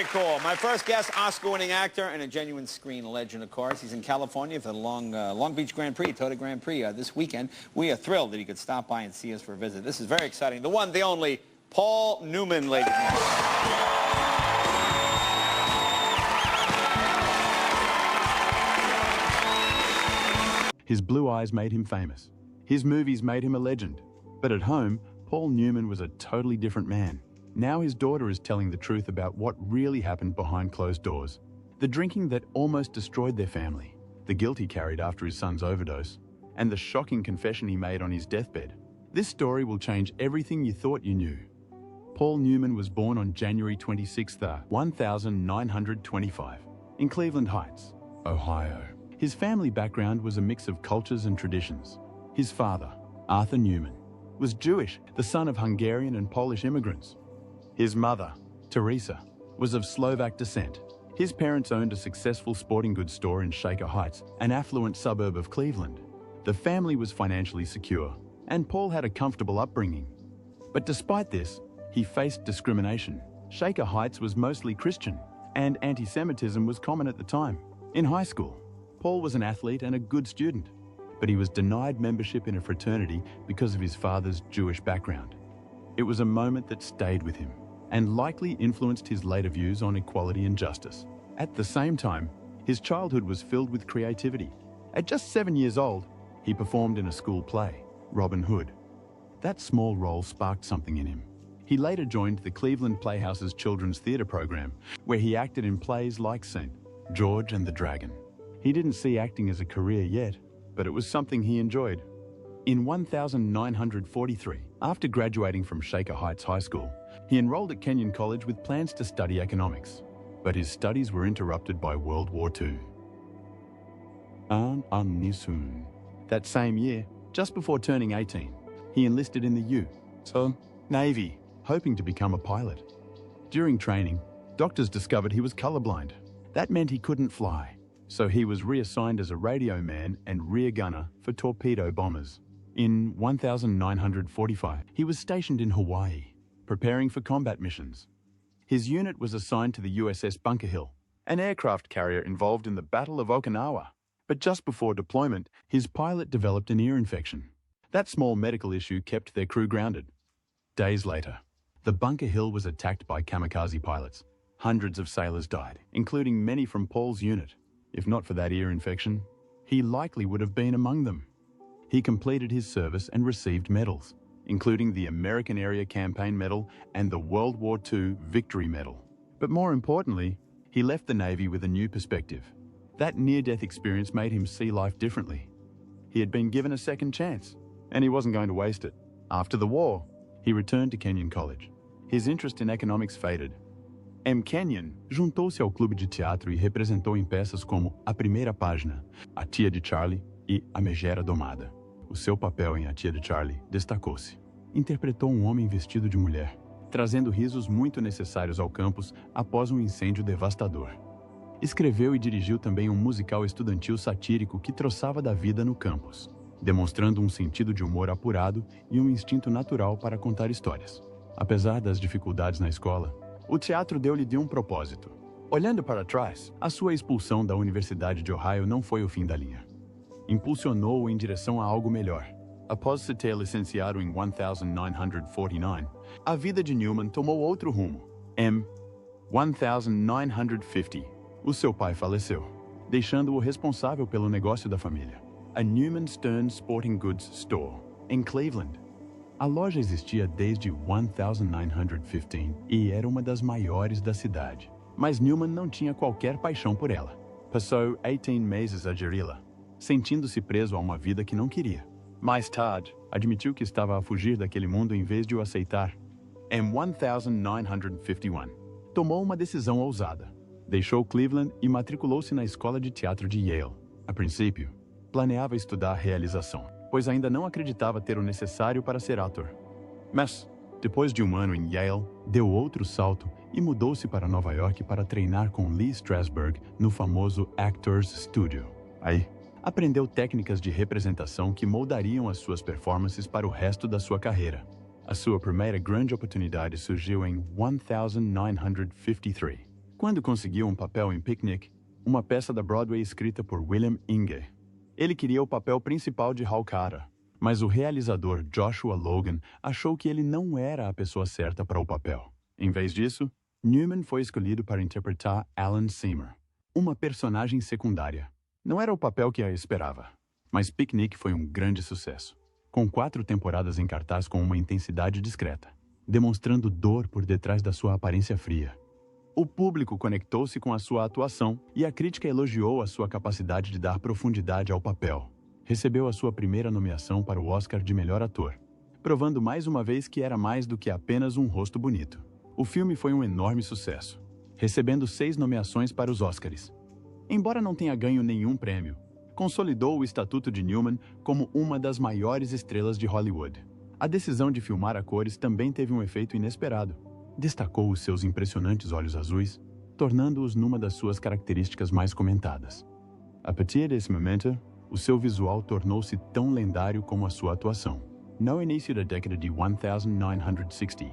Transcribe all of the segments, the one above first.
Very cool. My first guest, Oscar-winning actor and a genuine screen legend, of course. He's in California for the Long Beach Grand Prix, Toyota Grand Prix this weekend. We are thrilled that he could stop by and see us for a visit. This is very exciting. The one, the only, Paul Newman, ladies and gentlemen. His blue eyes made him famous. His movies made him a legend. But at home, Paul Newman was a totally different man. Now his daughter is telling the truth about what really happened behind closed doors. The drinking that almost destroyed their family, the guilt he carried after his son's overdose, and the shocking confession he made on his deathbed. This story will change everything you thought you knew. Paul Newman was born on January 26, 1925, in Cleveland Heights, Ohio. His family background was a mix of cultures and traditions. His father, Arthur Newman, was Jewish, the son of Hungarian and Polish immigrants. His mother, Teresa, was of Slovak descent. His parents owned a successful sporting goods store in Shaker Heights, an affluent suburb of Cleveland. The family was financially secure, and Paul had a comfortable upbringing. But despite this, he faced discrimination. Shaker Heights was mostly Christian, and anti-Semitism was common at the time. In high school, Paul was an athlete and a good student, but he was denied membership in a fraternity because of his father's Jewish background. It was a moment that stayed with him and likely influenced his later views on equality and justice. At the same time, his childhood was filled with creativity. At just 7 years old, he performed in a school play, Robin Hood. That small role sparked something in him. He later joined the Cleveland Playhouse's children's theater program, where he acted in plays like St. George and the Dragon. He didn't see acting as a career yet, but it was something he enjoyed. In 1943, after graduating from Shaker Heights High School, he enrolled at Kenyon College with plans to study economics, but his studies were interrupted by World War II. That same year, just before turning 18, he enlisted in the U.S. Navy, hoping to become a pilot. During training, doctors discovered he was colorblind. That meant he couldn't fly, so he was reassigned as a radio man and rear gunner for torpedo bombers. In 1945, he was stationed in Hawaii, preparing for combat missions. His unit was assigned to the USS Bunker Hill, an aircraft carrier involved in the Battle of Okinawa. But just before deployment, his pilot developed an ear infection. That small medical issue kept their crew grounded. Days later, the Bunker Hill was attacked by kamikaze pilots. Hundreds of sailors died, including many from Paul's unit. If not for that ear infection, he likely would have been among them. He completed his service and received medals, including the American Area Campaign Medal and the World War II Victory Medal. But more importantly, he left the Navy with a new perspective. That near-death experience made him see life differently. He had been given a second chance, and he wasn't going to waste it. After the war, he returned to Kenyon College. His interest in economics faded. Kenyon juntou-se ao clube de teatro e representou em peças como A Primeira Página, A Tia de Charlie e A Megera Domada. O seu papel em A Tia de Charlie destacou-se. Interpretou um homem vestido de mulher, trazendo risos muito necessários ao campus após um incêndio devastador. Escreveu e dirigiu também um musical estudantil satírico que troçava da vida no campus, demonstrando um sentido de humor apurado e um instinto natural para contar histórias. Apesar das dificuldades na escola, o teatro deu-lhe um propósito. Olhando para trás, a sua expulsão da Universidade de Ohio não foi o fim da linha. Impulsionou-o em direção a algo melhor. Após se ter licenciado em 1949, a vida de Newman tomou outro rumo. Em 1950, o seu pai faleceu, deixando-o responsável pelo negócio da família, a Newman Stern Sporting Goods Store, em Cleveland. A loja existia desde 1915 e era uma das maiores da cidade. Mas Newman não tinha qualquer paixão por ela. Passou 18 meses a geri-la, sentindo-se preso a uma vida que não queria. Mais tarde, admitiu que estava a fugir daquele mundo em vez de o aceitar. Em 1951, tomou uma decisão ousada. Deixou Cleveland e matriculou-se na escola de teatro de Yale. A princípio, planeava estudar realização, pois ainda não acreditava ter o necessário para ser ator. Mas, depois de um ano em Yale, deu outro salto e mudou-se para Nova York para treinar com Lee Strasberg no famoso Actors Studio. Aí, aprendeu técnicas de representação que moldariam as suas performances para o resto da sua carreira. A sua primeira grande oportunidade surgiu em 1953, quando conseguiu um papel em Picnic, uma peça da Broadway escrita por William Inge. Ele queria o papel principal de Hal Carter, mas o realizador Joshua Logan achou que ele não era a pessoa certa para o papel. Em vez disso, Newman foi escolhido para interpretar Alan Seymour, uma personagem secundária. Não era o papel que a esperava, mas Picnic foi um grande sucesso, com 4 temporadas em cartaz com uma intensidade discreta, demonstrando dor por detrás da sua aparência fria. O público conectou-se com a sua atuação e a crítica elogiou a sua capacidade de dar profundidade ao papel. Recebeu a sua primeira nomeação para o Oscar de melhor ator, provando mais uma vez que era mais do que apenas um rosto bonito. O filme foi um enorme sucesso, recebendo 6 nomeações para os Oscars. Embora não tenha ganho nenhum prêmio, consolidou o estatuto de Newman como uma das maiores estrelas de Hollywood. A decisão de filmar a cores também teve um efeito inesperado. Destacou os seus impressionantes olhos azuis, tornando-os numa das suas características mais comentadas. A partir desse momento, o seu visual tornou-se tão lendário como a sua atuação. No início da década de 1960,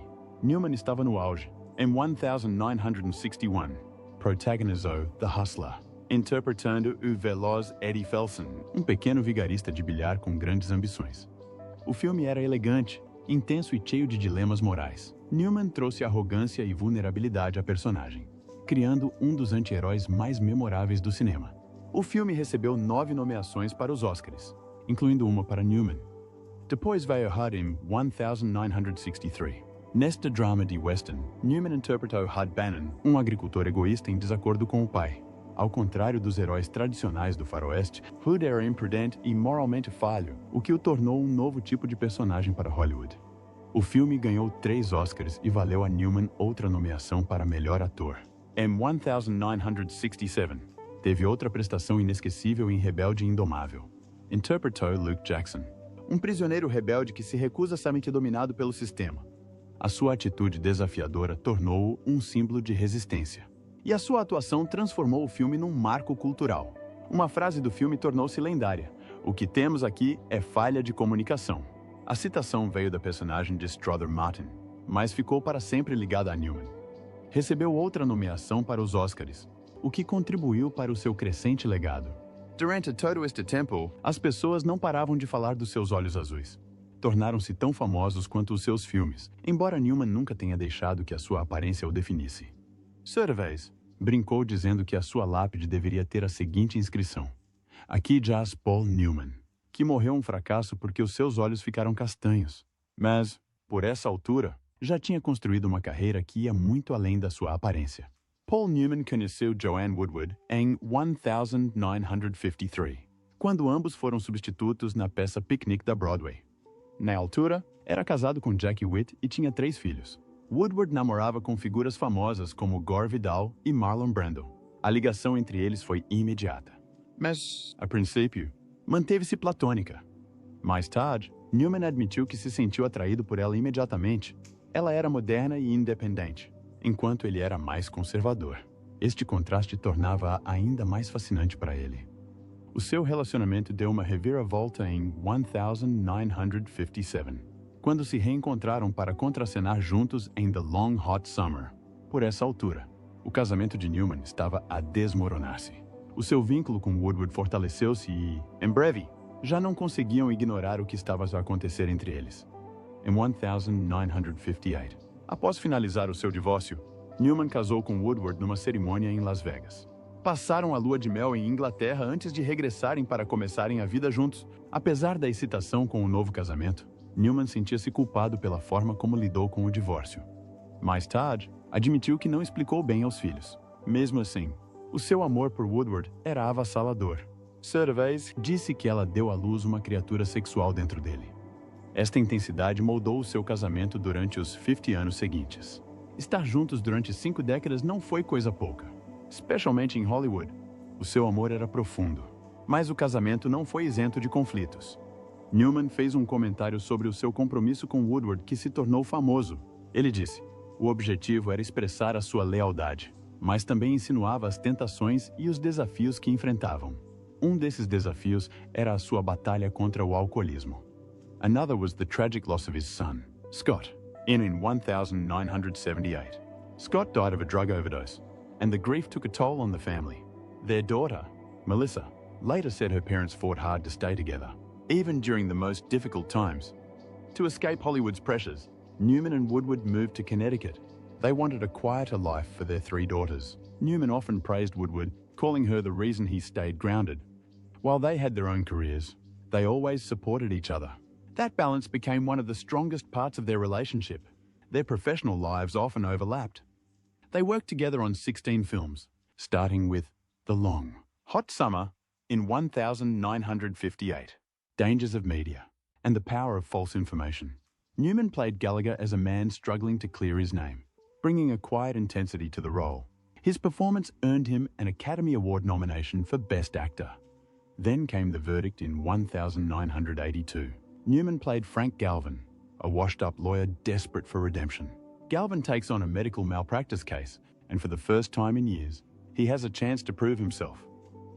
Newman estava no auge. Em 1961, protagonizou The Hustler, interpretando o veloz Eddie Felson, um pequeno vigarista de bilhar com grandes ambições. O filme era elegante, intenso e cheio de dilemas morais. Newman trouxe arrogância e vulnerabilidade à personagem, criando um dos anti-heróis mais memoráveis do cinema. O filme recebeu 9 nomeações para os Oscars, incluindo uma para Newman. Depois veio Hud em 1963. Neste drama de western, Newman interpretou Hud Bannon, um agricultor egoísta em desacordo com o pai. Ao contrário dos heróis tradicionais do faroeste, Hud era imprudente e moralmente falho, o que o tornou um novo tipo de personagem para Hollywood. O filme ganhou 3 Oscars e valeu a Newman outra nomeação para melhor ator. Em 1967, teve outra prestação inesquecível em Rebelde e Indomável. Interpretou Luke Jackson, um prisioneiro rebelde que se recusa a ser dominado pelo sistema. A sua atitude desafiadora tornou-o um símbolo de resistência. E a sua atuação transformou o filme num marco cultural. Uma frase do filme tornou-se lendária: "O que temos aqui é falha de comunicação." A citação veio da personagem de Strother Martin, mas ficou para sempre ligada a Newman. Recebeu outra nomeação para os Oscars, o que contribuiu para o seu crescente legado. Durante todo este tempo, as pessoas não paravam de falar dos seus olhos azuis. Tornaram-se tão famosos quanto os seus filmes, embora Newman nunca tenha deixado que a sua aparência o definisse. Certa vez, brincou dizendo que a sua lápide deveria ter a seguinte inscrição: "Aqui jaz Paul Newman", que morreu um fracasso porque os seus olhos ficaram castanhos. Mas, por essa altura, já tinha construído uma carreira que ia muito além da sua aparência. Paul Newman conheceu Joanne Woodward em 1953, quando ambos foram substitutos na peça Picnic da Broadway. Na altura, era casado com Jackie Witt e tinha 3 filhos. Woodward namorava com figuras famosas como Gore Vidal e Marlon Brando. A ligação entre eles foi imediata. Mas, a princípio, manteve-se platônica. Mais tarde, Newman admitiu que se sentiu atraído por ela imediatamente. Ela era moderna e independente, enquanto ele era mais conservador. Este contraste tornava-a ainda mais fascinante para ele. O seu relacionamento deu uma reviravolta em 1957, quando se reencontraram para contracenar juntos em The Long Hot Summer. Por essa altura, o casamento de Newman estava a desmoronar-se. O seu vínculo com Woodward fortaleceu-se e, em breve, já não conseguiam ignorar o que estava a acontecer entre eles. Em 1958, após finalizar o seu divórcio, Newman casou com Woodward numa cerimônia em Las Vegas. Passaram a lua de mel em Inglaterra antes de regressarem para começarem a vida juntos. Apesar da excitação com o novo casamento, Newman sentia-se culpado pela forma como lidou com o divórcio. Mais tarde, admitiu que não explicou bem aos filhos. Mesmo assim, o seu amor por Woodward era avassalador. Certa vez, disse que ela deu à luz uma criatura sexual dentro dele. Esta intensidade moldou o seu casamento durante os 50 anos seguintes. Estar juntos durante 5 décadas não foi coisa pouca, especialmente em Hollywood. O seu amor era profundo, mas o casamento não foi isento de conflitos. Newman fez um comentário sobre o seu compromisso com Woodward que se tornou famoso. Ele disse: "O objetivo era expressar a sua lealdade, mas também insinuava as tentações e os desafios que enfrentavam. Um desses desafios era a sua batalha contra o alcoolismo. Another was the tragic loss of his son, Scott, in 1978. Scott died of a drug overdose. and the grief took a toll on the family. Their daughter, Melissa, later said her parents fought hard to stay together, even during the most difficult times. To escape Hollywood's pressures, Newman and Woodward moved to Connecticut. They wanted a quieter life for their 3 daughters. Newman often praised Woodward, calling her the reason he stayed grounded. While they had their own careers, they always supported each other. That balance became one of the strongest parts of their relationship. Their professional lives often overlapped. They worked together on 16 films, starting with The Long, Hot Summer in 1958, Dangers of Media, and The Power of False Information. Newman played Gallagher as a man struggling to clear his name, bringing a quiet intensity to the role. His performance earned him an Academy Award nomination for Best Actor. Then came the verdict in 1982. Newman played Frank Galvin, a washed-up lawyer desperate for redemption. Galvin takes on a medical malpractice case, and for the first time in years, he has a chance to prove himself.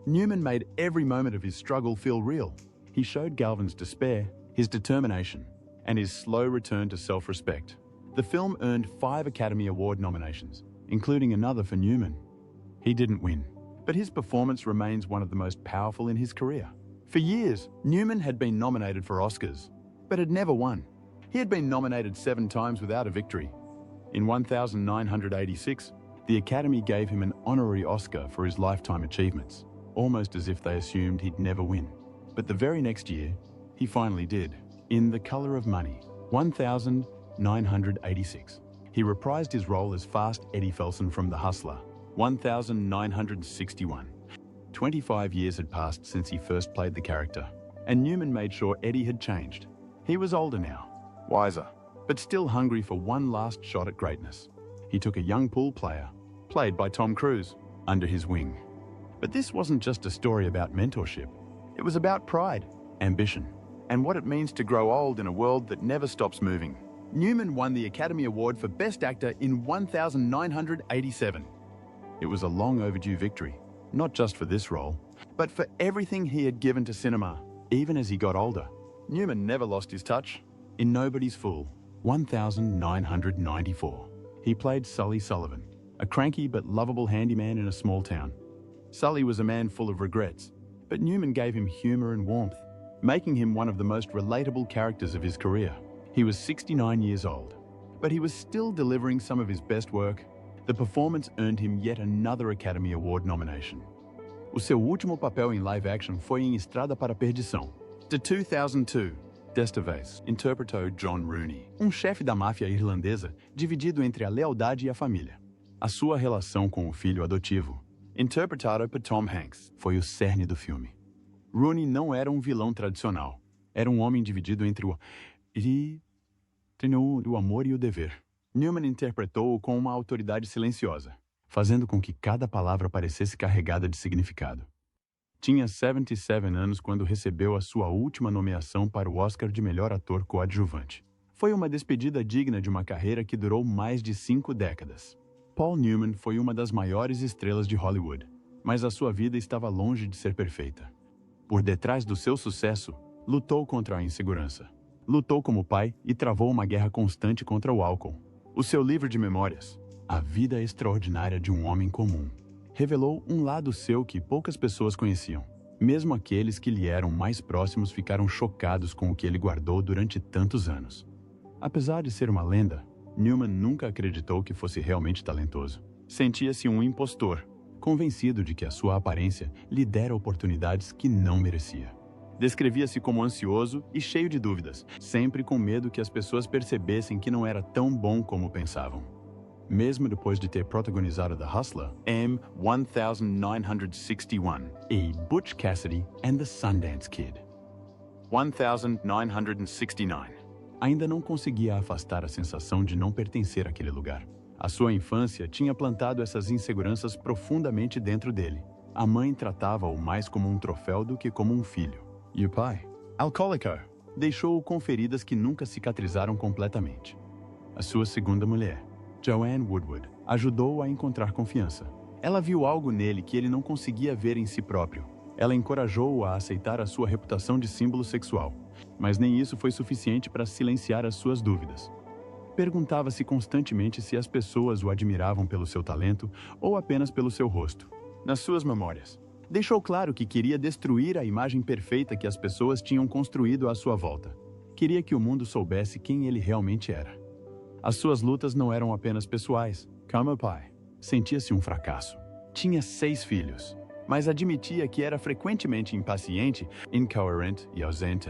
Newman made every moment of his struggle feel real. He showed Galvin's despair, his determination, and his slow return to self-respect. The film earned 5 Academy Award nominations, including another for Newman. He didn't win, but his performance remains one of the most powerful in his career. For years, Newman had been nominated for Oscars, but had never won. He had been nominated 7 times without a victory. In 1986, the Academy gave him an honorary Oscar for his lifetime achievements, almost as if they assumed he'd never win. But the very next year, he finally did. In The Color of Money, 1986. He reprised his role as Fast Eddie Felson from The Hustler, 1961. 25 years had passed since he first played the character, and Newman made sure Eddie had changed. He was older now, wiser, but still hungry for one last shot at greatness. He took a young pool player, played by Tom Cruise, under his wing. But this wasn't just a story about mentorship. It was about pride, ambition, and what it means to grow old in a world that never stops moving. Newman won the Academy Award for Best Actor in 1987. It was a long overdue victory, not just for this role, but for everything he had given to cinema. Even as he got older, Newman never lost his touch. In Nobody's Fool, 1994, he played Sully Sullivan, a cranky but lovable handyman in a small town. Sully was a man full of regrets, but Newman gave him humor and warmth, making him one of the most relatable characters of his career. He was 69 years old, but he was still delivering some of his best work. The performance earned him yet another Academy Award nomination. O seu último papel em live action foi em Estrada para a Perdição, de 2002. Desta vez, interpretou John Rooney, chefe da máfia irlandesa dividido entre a lealdade e a família. A sua relação com o filho adotivo, interpretado por Tom Hanks, foi o cerne do filme. Rooney não era vilão tradicional. Era homem dividido entre o amor e o dever. Newman interpretou-o com uma autoridade silenciosa, fazendo com que cada palavra parecesse carregada de significado. Tinha 77 anos quando recebeu a sua última nomeação para o Oscar de melhor ator coadjuvante. Foi uma despedida digna de uma carreira que durou mais de 5 décadas. Paul Newman foi uma das maiores estrelas de Hollywood, mas a sua vida estava longe de ser perfeita. Por detrás do seu sucesso, lutou contra a insegurança. Lutou como pai e travou uma guerra constante contra o álcool. O seu livro de memórias, A Vida Extraordinária de um Homem Comum, revelou um lado seu que poucas pessoas conheciam. Mesmo aqueles que lhe eram mais próximos ficaram chocados com o que ele guardou durante tantos anos. Apesar de ser uma lenda, Newman nunca acreditou que fosse realmente talentoso. Sentia-se um impostor, convencido de que a sua aparência lhe dera oportunidades que não merecia. Descrevia-se como ansioso e cheio de dúvidas, sempre com medo que as pessoas percebessem que não era tão bom como pensavam. Mesmo depois de ter protagonizado The Hustler, em 1961, e Butch Cassidy and the Sundance Kid, 1969, ainda não conseguia afastar a sensação de não pertencer àquele lugar. A sua infância tinha plantado essas inseguranças profundamente dentro dele. A mãe tratava-o mais como um troféu do que como um filho. E o pai, alcoólico, deixou-o com feridas que nunca cicatrizaram completamente. A sua segunda mulher, Joanne Woodward, ajudou-o a encontrar confiança. Ela viu algo nele que ele não conseguia ver em si próprio. Ela encorajou-o a aceitar a sua reputação de símbolo sexual, mas nem isso foi suficiente para silenciar as suas dúvidas. Perguntava-se constantemente se as pessoas o admiravam pelo seu talento ou apenas pelo seu rosto. Nas suas memórias, deixou claro que queria destruir a imagem perfeita que as pessoas tinham construído à sua volta. Queria que o mundo soubesse quem ele realmente era. As suas lutas não eram apenas pessoais. Como pai, sentia-se um fracasso. Tinha 6 filhos, mas admitia que era frequentemente impaciente, incoerente e ausente.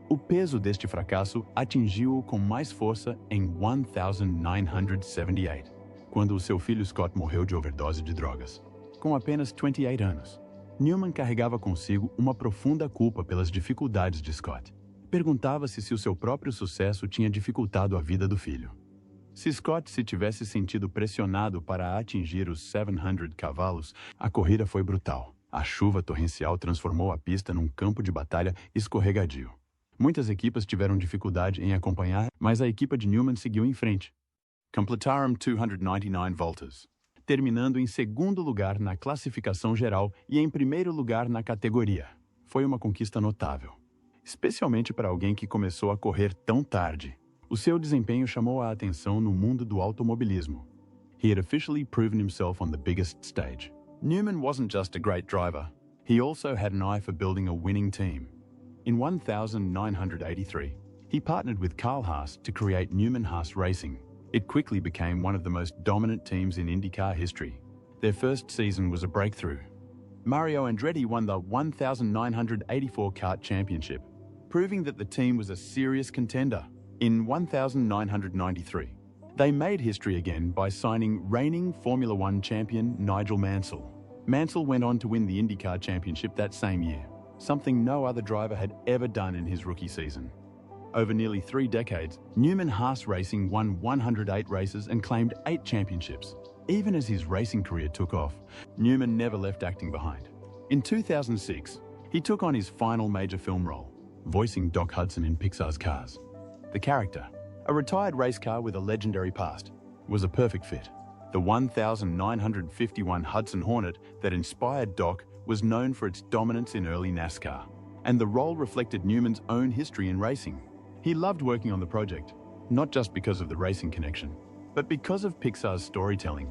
O peso deste fracasso atingiu-o com mais força em 1978, quando o seu filho Scott morreu de overdose de drogas. Com apenas 28 anos, Newman carregava consigo uma profunda culpa pelas dificuldades de Scott. Perguntava-se se o seu próprio sucesso tinha dificultado a vida do filho. Se Scott se tivesse sentido pressionado para atingir os 700 cavalos, a corrida foi brutal. A chuva torrencial transformou a pista num campo de batalha escorregadio. Muitas equipas tiveram dificuldade em acompanhar, mas a equipa de Newman seguiu em frente. Completaram 299 voltas, terminando em segundo lugar na classificação geral e em primeiro lugar na categoria. Foi uma conquista notável, especialmente para alguém que começou a correr tão tarde. O seu desempenho chamou a atenção no mundo do automobilismo. He had officially proven himself on the biggest stage. Newman wasn't just a great driver, he also had an eye for building a winning team. In 1983, he partnered with Carl Haas to create Newman Haas Racing. It quickly became one of the most dominant teams in IndyCar history. Their first season was a breakthrough. Mario Andretti won the 1984 kart championship, proving that the team was a serious contender. In 1993, they made history again by signing reigning Formula One champion Nigel Mansell. Mansell went on to win the IndyCar championship that same year, something no other driver had ever done in his rookie season. Over nearly 3 decades, Newman Haas Racing won 108 races and claimed 8 championships. Even as his racing career took off, Newman never left acting behind. In 2006, he took on his final major film role, voicing Doc Hudson in Pixar's Cars. The character, a retired race car with a legendary past, was a perfect fit. The 1951 Hudson Hornet that inspired Doc was known for its dominance in early NASCAR, and the role reflected Newman's own history in racing. He loved working on the project, not just because of the racing connection, but because of Pixar's storytelling.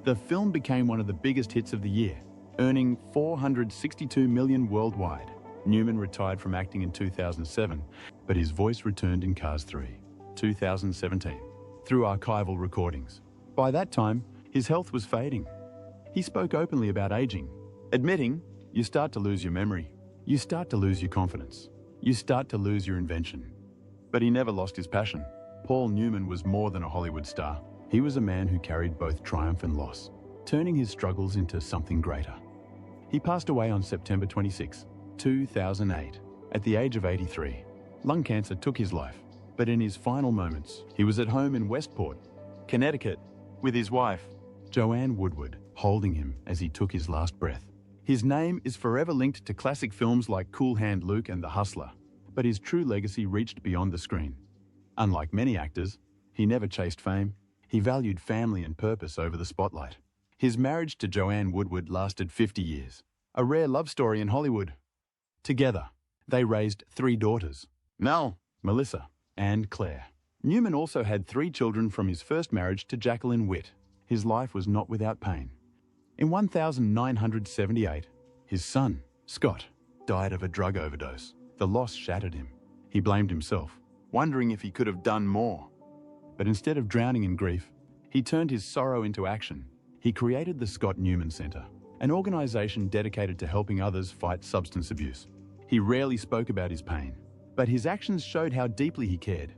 The film became one of the biggest hits of the year, earning $462 million worldwide. Newman retired from acting in 2007, but his voice returned in Cars 3, 2017, through archival recordings. By that time, his health was fading. He spoke openly about aging, admitting, you start to lose your memory, you start to lose your confidence, you start to lose your invention. But he never lost his passion. Paul Newman was more than a Hollywood star. He was a man who carried both triumph and loss, turning his struggles into something greater. He passed away on September 26, 2008, at the age of 83. Lung cancer took his life, but in his final moments, he was at home in Westport, Connecticut, with his wife, Joanne Woodward, holding him as he took his last breath. His name is forever linked to classic films like Cool Hand Luke and The Hustler, but his true legacy reached beyond the screen. Unlike many actors, he never chased fame. He valued family and purpose over the spotlight. His marriage to Joanne Woodward lasted 50 years, a rare love story in Hollywood. Together, they raised 3 daughters, Mel, Melissa, and Claire. Newman also had 3 children from his first marriage to Jacqueline Witt. His life was not without pain. In 1978, his son, Scott, died of a drug overdose. The loss shattered him. He blamed himself, wondering if he could have done more. But instead of drowning in grief, he turned his sorrow into action. He created the Scott Newman Center, an organization dedicated to helping others fight substance abuse. He rarely spoke about his pain, but his actions showed how deeply he cared.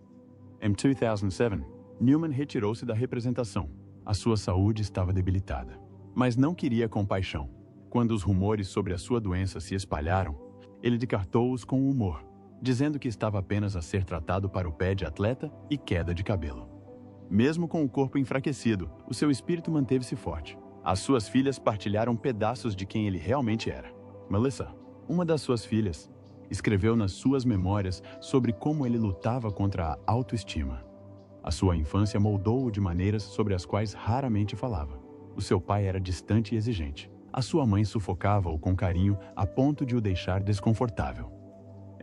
In 2007, Newman retirou-se da representação. A sua saúde estava debilitada, mas não queria compaixão. Quando os rumores sobre a sua doença se espalharam, ele descartou-os com humor, dizendo que estava apenas a ser tratado para o pé de atleta e queda de cabelo. Mesmo com o corpo enfraquecido, o seu espírito manteve-se forte. As suas filhas partilharam pedaços de quem ele realmente era. Melissa, uma das suas filhas, escreveu nas suas memórias sobre como ele lutava contra a autoestima. A sua infância moldou-o de maneiras sobre as quais raramente falava. O seu pai era distante e exigente. A sua mãe sufocava-o com carinho a ponto de o deixar desconfortável.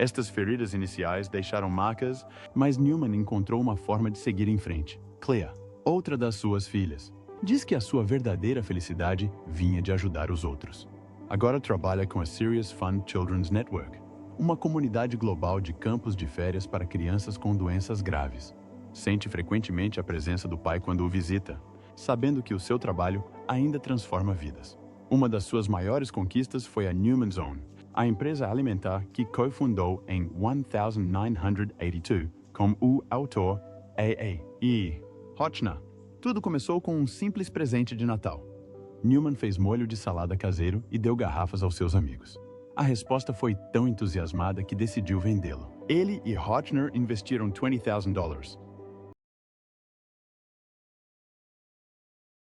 Estas feridas iniciais deixaram marcas, mas Newman encontrou uma forma de seguir em frente. Clea, outra das suas filhas, diz que a sua verdadeira felicidade vinha de ajudar os outros. Agora trabalha com a Serious Fun Children's Network, uma comunidade global de campos de férias para crianças com doenças graves. Sente frequentemente a presença do pai quando o visita, sabendo que o seu trabalho ainda transforma vidas. Uma das suas maiores conquistas foi a Newman Zone, a empresa alimentar que cofundou em 1982 com o autor A.A. E. Hotchner. Tudo começou com um simples presente de Natal. Newman fez molho de salada caseiro e deu garrafas aos seus amigos. A resposta foi tão entusiasmada que decidiu vendê-lo. Ele e Hotchner investiram $20,000.